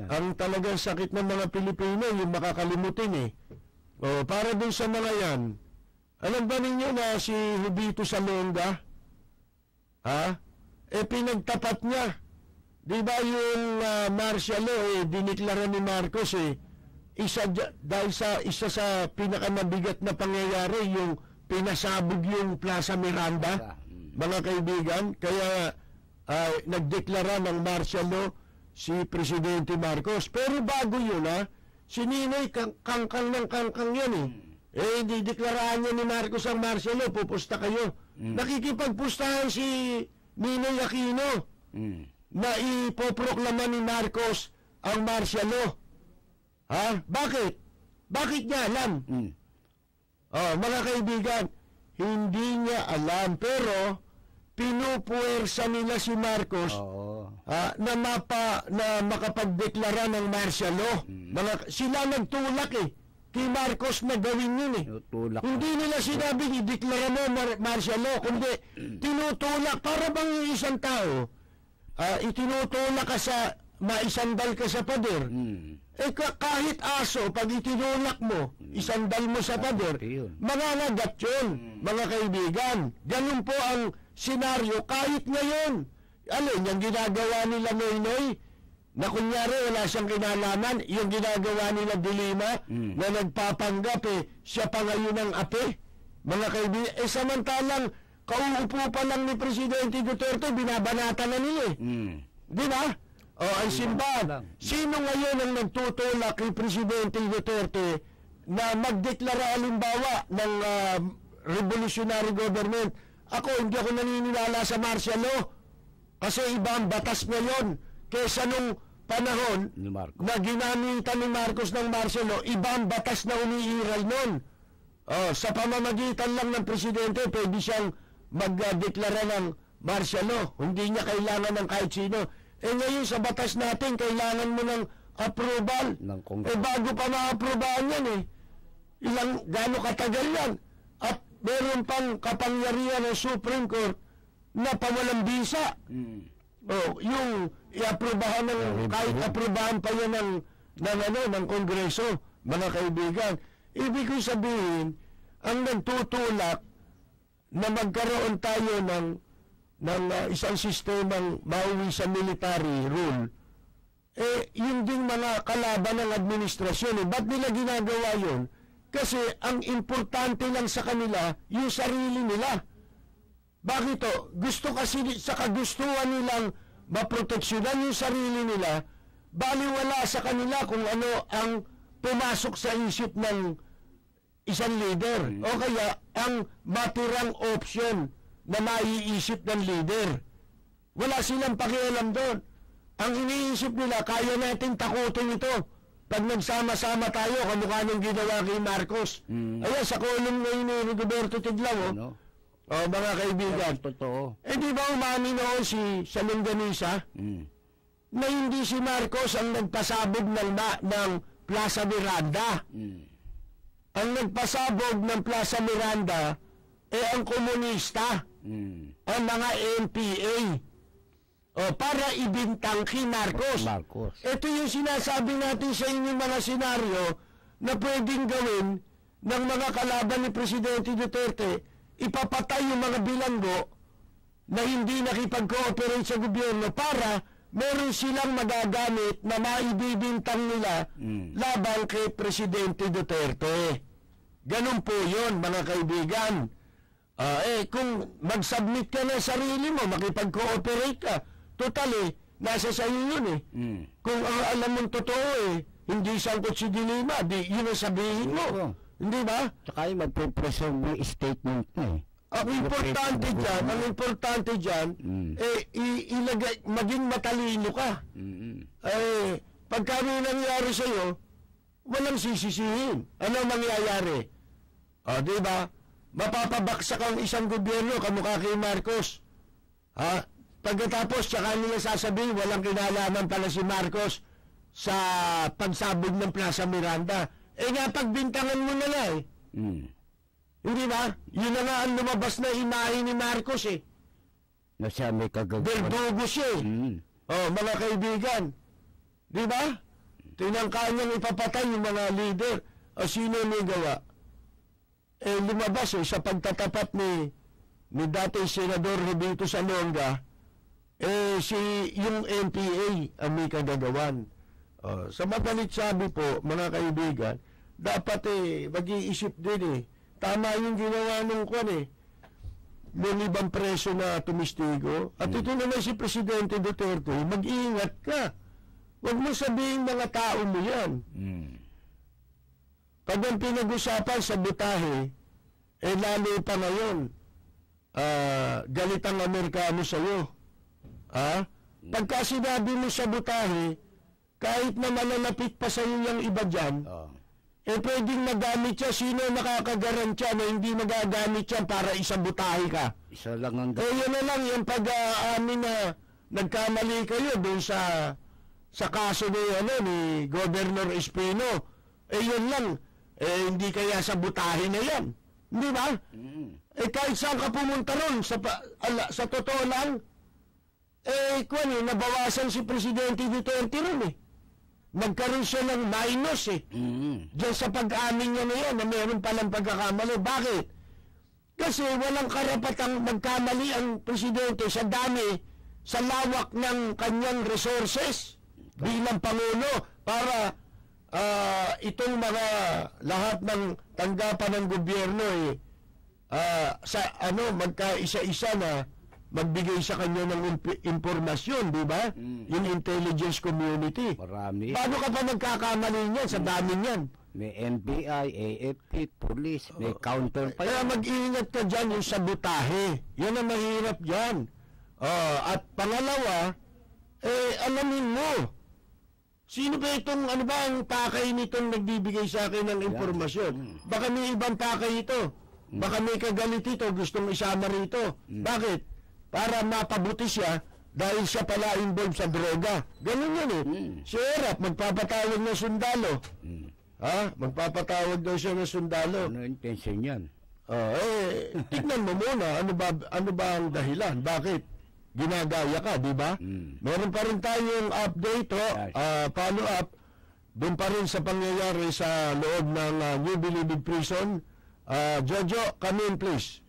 ang talagang sakit ng mga Pilipino, yung makakalimutin para doon sa mga yan, alam ba ninyo na si Hubito Salonga, pinagtapat niya. Di ba yung martial law, diniklara ni Marcos dahil sa isa sa pinakamabigat na pangyayari, yung pinasabog yung Plaza Miranda, mga kaibigan. Kaya nagdeklara ng martial law si Presidente Marcos. Pero bago yun, si Ninoy kangkang ng kangkang yan dideklaraan niya ni Marcos ang martial law, pupusta kayo. Nakikipagpustahan si Ninoy Aquino na ipoproklama ni Marcos ang martial law. Bakit? Bakit niya alam? Mga kaibigan, hindi niya alam, pero pinupuwersa nila si Marcos na makapagdeklara ng martial law. Sila nagtulak kay Marcos na gawin yun Hindi nila sinabing ideklara mo martial law, kundi tinutulak. Para bang yung isang tao itinutulak ka maisandal ka sa pader. Kahit aso, pag itinulak mo, isandal mo sa pader, mananagat yun, mga kaibigan. Ganun po ang senaryo kahit ngayon. Alin, yung ginagawa nila Noynoy, na kunyari wala siyang kinalaman, yung ginagawa nila Dilima, na nagpapanggap siya pa ngayon ang ape, mga kaibigan. Samantalang kauupo pa lang ni Presidente Duterte, binabanata na nila eh. Di ba? O, ang simbahan. Sino ngayon ang nagtutulak kay Presidente Duterte na magdeklara halimbawa ng revolutionary government? Ako, hindi ako naniniwala sa martial law. Kasi iba ang batas ngayon kesa nung panahon na ginamitan ni Marcos ng martial law, iba ang batas na umiiral nun. Sa pamamagitan lang ng Presidente, pwede siyang magdeklara ng martial law. Hindi niya kailangan ng kahit sino. Ngayon sa batas natin, kailangan mo ng approval. Bago pa ma-aprobahan yan gaano katagal yan. At meron pang kapangyarihan ng Supreme Court na pawalang bisa. Yung i-aprobahan ng, kahit aprobahan pa yan ng Kongreso, mga kaibigan. Ibig ko sabihin, ang nagtutulak na magkaroon tayo ng isang sistemang mauwi sa military rule, yun ding mga kalaban ng administrasyon. Ba't nila ginagawa yun? Kasi ang importante lang sa kanila, yung sarili nila. Bakit to? Gusto kasi sa kagustuhan nilang maproteksyonan yung sarili nila, baliwala sa kanila kung ano ang pumasok sa isip ng isang leader. O kaya, ang matirang option na maiisip ng leader. Wala silang pakialam doon. Ang iniisip nila, kaya natin takutin ito. Pag nagsama-sama tayo, kamukha ng ginawa kay Marcos. Ayan, sa column ngayon ni Roberto Tiglaw, mga kaibigan. Totoo. Di ba umami noon si Salonganisa na hindi si Marcos ang nagpasabog ng Plaza Miranda. Ang nagpasabog ng Plaza Miranda ang komunista, ang mga NPA. Para ibintang kay Marcos. Ito yung sinasabi natin sa inyong mga senaryo na pwedeng gawin ng mga kalaban ni Presidente Duterte. Ipapatay yung mga bilanggo na hindi nakipag-cooperate sa gobyerno para meron silang magagamit na maibibintang nila laban kay Presidente Duterte. Ganun po yun, mga kaibigan. Kung mag-submit ka na sarili mo, makipag-cooperate ka, totally, nasa sa iyo yun Kung alam mong totoo hindi sangkot si Dilima, yun ang sabihin mo. Hindi ba? Tsaka yung magpe-preserve yung statement na Ang importante dyan, ilagay, maging matalino ka. Pagka may nangyari sa'yo, walang sisisihin. Ano mangyayari? Di ba? Mapapabaksak ang isang gobyerno, kamukha kay Marcos. Pagkatapos, tsaka nila sasabihin, walang kinalaman pala si Marcos sa pagsabog ng Plaza Miranda. Nga, pagbintangan mo na Hindi ba? Yun na nga ang lumabas na imahe ni Marcos Na siya may kagagawa. Berdugo siya mga kaibigan. Di ba? Tinangka niyang ipapatay yung mga leader. Sino may gawa? Lumabas sa pagtatapat ni dating Senador Roberto Salonga, yung NPA ang may kagagawan. Sa madalit sabi po, mga kaibigan, dapat mag-iisip din tama yung ginawa nung ng ibang preso na tumistigo. At ito naman si Presidente Duterte, mag-iingat ka. Huwag mo sabihin mga tao mo yan. Pag ang pinag-usapan sa butahe, lalo pa ngayon, galit ang Amerikano sa'yo. Pagka sinabi mo sa butahe, kahit na malalapit pa sa'yo yung iba dyan, pwedeng magamit siya. Sino nakakagarantya na hindi magagamit yan para isabutahe ka? Isa lang ang... yun na lang, yung pag-aamin na nagkamali kayo doon sa kaso ni Governor Espino. Yun lang, hindi kaya sabutahe na yan. Hindi ba? Kahit saan ka pumunta ron, sa totoo lang, nabawasan si Presidente Duterte ron Nagkaroon siya ng minus diyan sa pag-amin niya na yan na meron palang pagkakamali. Bakit? Kasi walang karapatang magkamali ang Presidente sa dami, sa lawak ng kanyang resources bilang Pangulo para itong mga lahat ng tanggapan ng gobyerno magkaisa-isa na magbigay sa kanya ng impormasyon, di ba? Yung intelligence community. Marami. Paano ka pa magkakamali niyan sa dami niyan? May NBI, AFP, police, may counter pa Kaya yan. mag-iingat ka dyan yung sabotahe. Yan ang mahirap dyan. At pangalawa, alamin mo, sino ba itong, ano ba ang pakay nitong nagbibigay sa akin ng impormasyon? Baka may ibang pakay ito. Baka may kagalit ito, gustong isama rito. Bakit? Para mapabuti siya dahil siya pala involved sa droga. Ganun yan eh. Si Erap, magpapatawag ng sundalo. Magpapatawag daw siya ng sundalo. Ano intention yan? Tignan mo muna, ano ba ang dahilan? Bakit? Ginagaya ka, di ba? Meron pa rin tayong update, follow-up, doon pa rin sa pangyayari sa loob ng New Bilibid Prison. Jojo, come in please.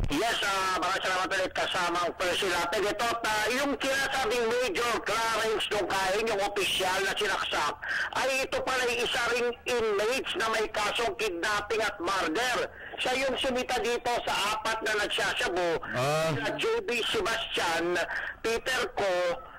Yes, maraming salamat ulit kasamang Percy Lapid. Ito, yung kinasabing Major Clarence Dungkain, yung opisyal na sinaksak, ay ito pala isa ring inmates na may kasong kidnapping at murder. Siya yung sumita dito sa 4 na nagsasabu, na JB Sebastian, Peter Co,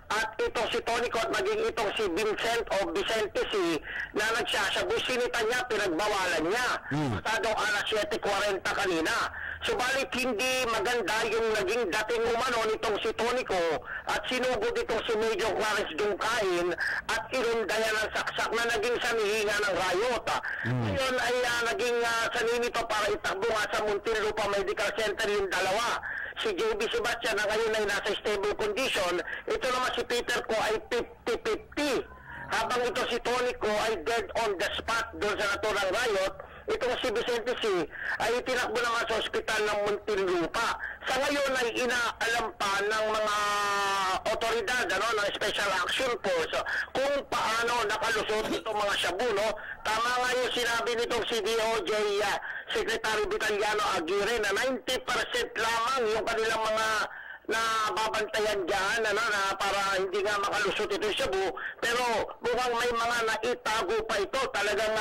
at itong si Tonico at maging itong si Vincent o Vicente C na nagsasabu, sinita niya, pinagbawalan niya. Matadong alas 7:40 kanina. Subalit hindi maganda yung naging dating umano nitong si Tonico at sinugod itong si Major Clarence Dungkain at inundayan ng saksak na naging sanihinga ng riot. Ngayon ay naging sanini pa para itakbo nga sa Muntinlupa Medical Center yung dalawa. Si JB Sebastian na ngayon ay nasa stable condition. Ito naman si Peter Co ay 50-50. Habang ito si Tonico ay dead on the spot doon sa naturang riot. Itong si Vicente C ay tinakbo naman sa ospital ng Muntinlupa. Sa ngayon ay inaalam pa ng mga otoridad, ng Special Action Force, kung paano nakalusot itong mga shabu, no? Tama nga yung sinabi nitong si DOJ Secretary Vitaliano Aguirre na 90% lamang yung kanilang mga na babantayan dyan na para hindi nga makalusot itong shabu, pero mukhang may mga naitago pa ito. Talagang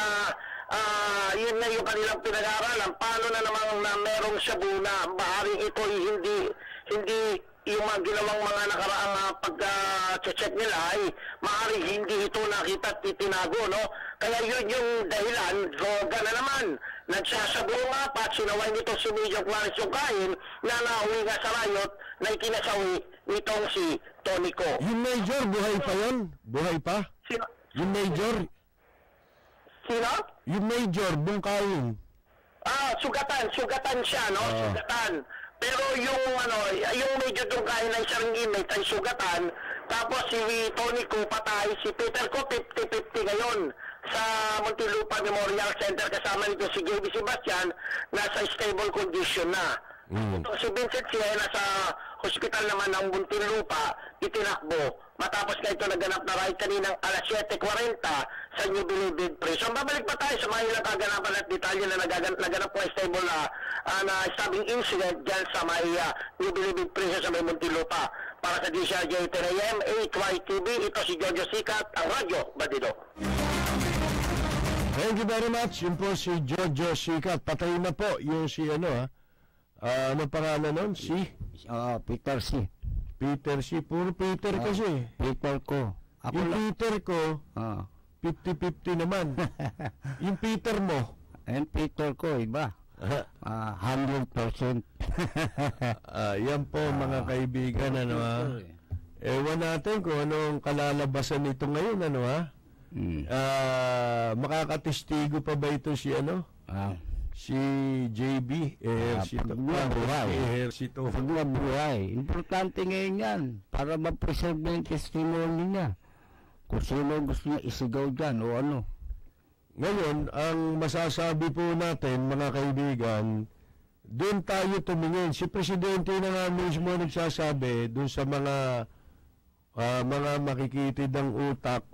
yun na yung kanilang pinag-aaralan. Paano na namang na merong shabu na maaaring ito hindi yung mga ginawang mga nakaraang pag-check nila ay maaaring hindi ito nakita at itinago, no? Kaya yun yung dahilan, droga na naman. Nagsasabu nga pa at sinaway nito si Major Clarence Dungkain na nauwi nga sa riot na ikinasawi nitong si Tonico. Yung Major, buhay pa yun? Buhay pa? Sino? Yung Major? Sino? Yung Major, Dungkain. Sugatan siya, no? Sugatan. Pero yung Major Dungkain na isang inmate ay sugatan. Tapos si Tonico patay, si Peter Co 50-50 ngayon sa Muntinlupa Memorial Center kasama nito si JB Sebastian nasa stable condition na. Ito si Vincent C ay nasa hospital naman ng Muntinlupa, itinakbo. Matapos na ito naganap na riot kaninang alas 7:40 sa New Bilibid Prison. Babalik pa tayo sa mga ilang kaganapan at detalye na naganap po stable na stabbing incident dyan sa may New Bilibid Prison sa may Muntinlupa. Para sa DCRJ 10 AM, 8YTV, ito si Jojo Sikat, ang Radyo Bandido. Thank you very much. Yun po si Jojo Sikat. Patay na po yung si ano pangalan nun? Peter C. Peter C. Puro Peter kasi. Peter Co. Yung Peter Co, 50-50 naman. Yung Peter mo. And Peter Co, iba. 100%. Yan po mga kaibigan, ewan natin kung anong kalalabasan nito ngayon, makakatestigo pa ba ito si si JB Ejercito. Buhay. Importante ngayon yan para ma-preserve yung testimony niya. Kung sino gusto niya isigaw dyan o ano. Ngayon, ang masasabi po natin, mga kaibigan, doon tayo tumingin. Si Presidente na nga mismo nagsasabi doon sa mga makikitid ng utak,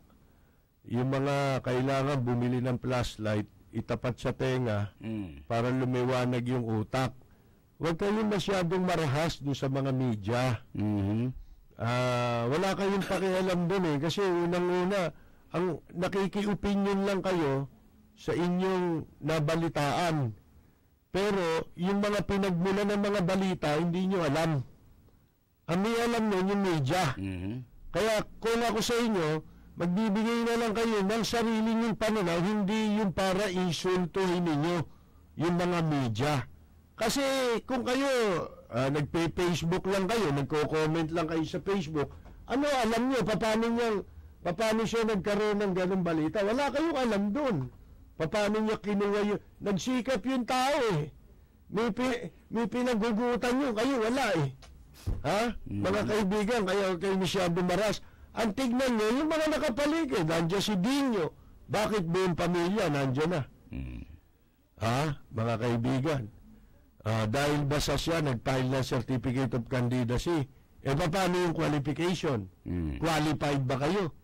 yung mga kailangan bumili ng flashlight, itapat sa tenga para lumiwanag yung utak. Huwag kayong masyadong marahas doon sa mga media. Wala kayong pakialam doon kasi unang-una, ang nakiki-opinion lang kayo sa inyong nabalitaan. Pero yung mga pinagmula ng mga balita, hindi nyo alam. Ang may alam nun yung media. Kaya kung ako sa inyo, magbibigay na lang kayo ng sarili nyong pananaw, hindi yung para insultuhin ninyo yung mga media. Kasi kung kayo nagpe-Facebook lang kayo, nagko-comment lang kayo sa Facebook, ano alam nyo, paano siya nagkaroon ng ganong balita? Wala kayong alam doon. Paano niya kinuha yun? Nagsikap yung tao eh. May pinagugutan nyo, kayo wala eh. Ha? Mga kaibigan, kayo masyado maras. Ang tignan nyo, yung mga nakapaligid, nandiyan si Dino. Bakit buong pamilya nandiyan na? Ha? Mga kaibigan. Dahil basta siya nag-file ng Certificate of Candidacy, paano yung qualification? Qualified ba kayo?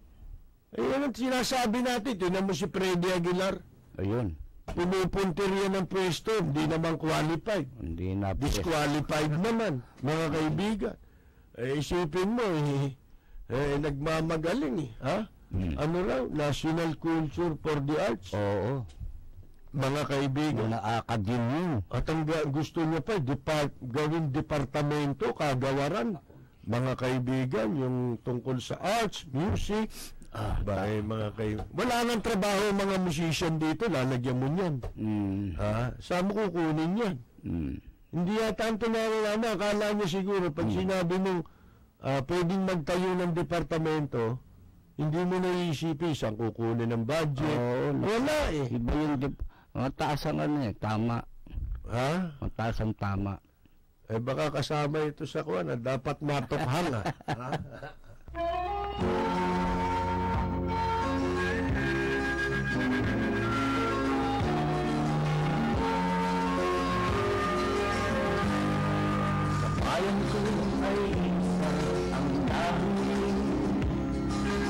Yan ang sinasabi natin. Tingnan mo si Freddy Aguilar. Ayun. Pumupuntir yan ng pwesto, hindi naman qualified. Hindi na disqualified naman, mga kaibigan. Isipin mo, nagmamagaling eh. Ha? Ano raw? National Culture for the Arts. Oo. Mga kaibigan. Akademya. At ang gusto niya pa, gawin departamento, kagawaran. Mga kaibigan, yung tungkol sa arts, music, mga wala nang trabaho mga musician dito, lalagyan mo niyan. Saan mo kukunin yan? Hindi yata ang tunaralaman. Akala niya siguro, pag sinabi mong pwedeng magtayo ng departamento, hindi mo naisipin saan kukunin ng budget. Wala eh. Iba yung mataas ang tama. Ha? Mataas ang tama. Baka kasama ito sa kuwan na dapat matukhang. Bayan ko ay isa ang dahil,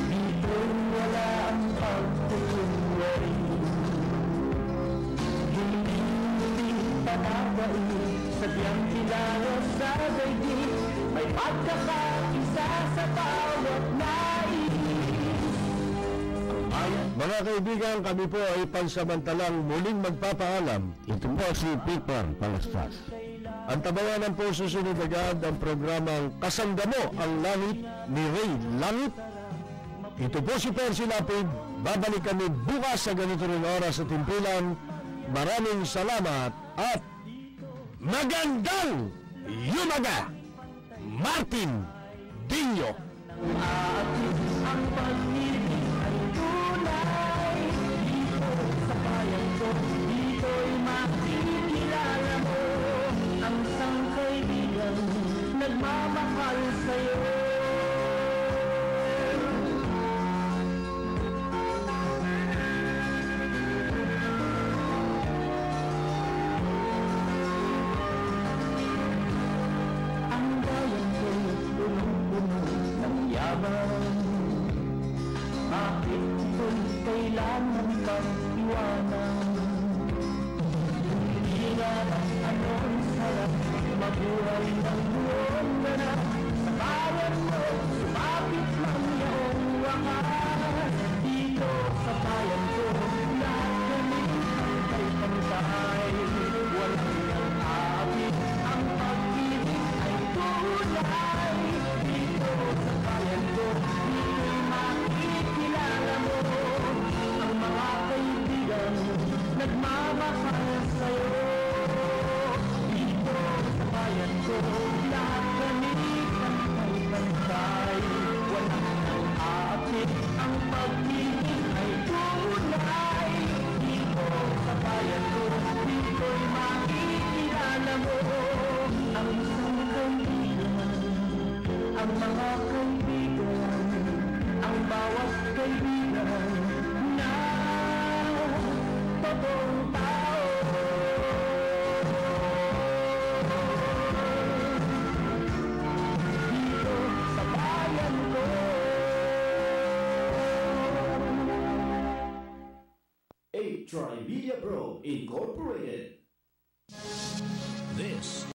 dito wala ang pagtutuloy. Hindi patatayin, sadyang kilala sa daigdig, may pagkakaisa sa bawat nais. Mga kaibigan, kami po ay pansamantalang muling magpapaalam. Ito po si Peter Palastas. Ang tabayanan po susunod agad ang programang Kasangga Mo ang Langit ni Ray Langit. Ito po si Percy Lapid. Babalik kami bukas sa ganito rin oras sa timpilan. Maraming salamat at magandang yumaga! Martin Dinyo. Ang pag-ibig ay tunay, dito sa bayan ko, dito'y makikilala mo. Ang isang kaibigan nagmamahal sa'yo. Ang bayan ko punong-puno ng yaman, bakit ito'y kailangan pang iwanan? Hindi nga anong sarap mabuhay ng buong ganap sa bayan mo, sumapit lang iyong wakas. Dito sa bayan ko, lahat kami ay pantay, walang niyang aabit, ang pag-ibig ay tunay. Dito sa bayan ko, dito'y makikilala mo ang mga kaibigan nagmamahal sa'yo. Dito sa bayan ko, lahat kami pantay-pantay, walang nang aapit, ang pag-ibig ay tunay. Dito sa bayan ko, dito'y makikilala mo ang isang kaibigan, ang mga kaibigan, ang bawat kaibigan na totoong tao. Dito sa bayan ko. A Trimedia Pro Incorporated. This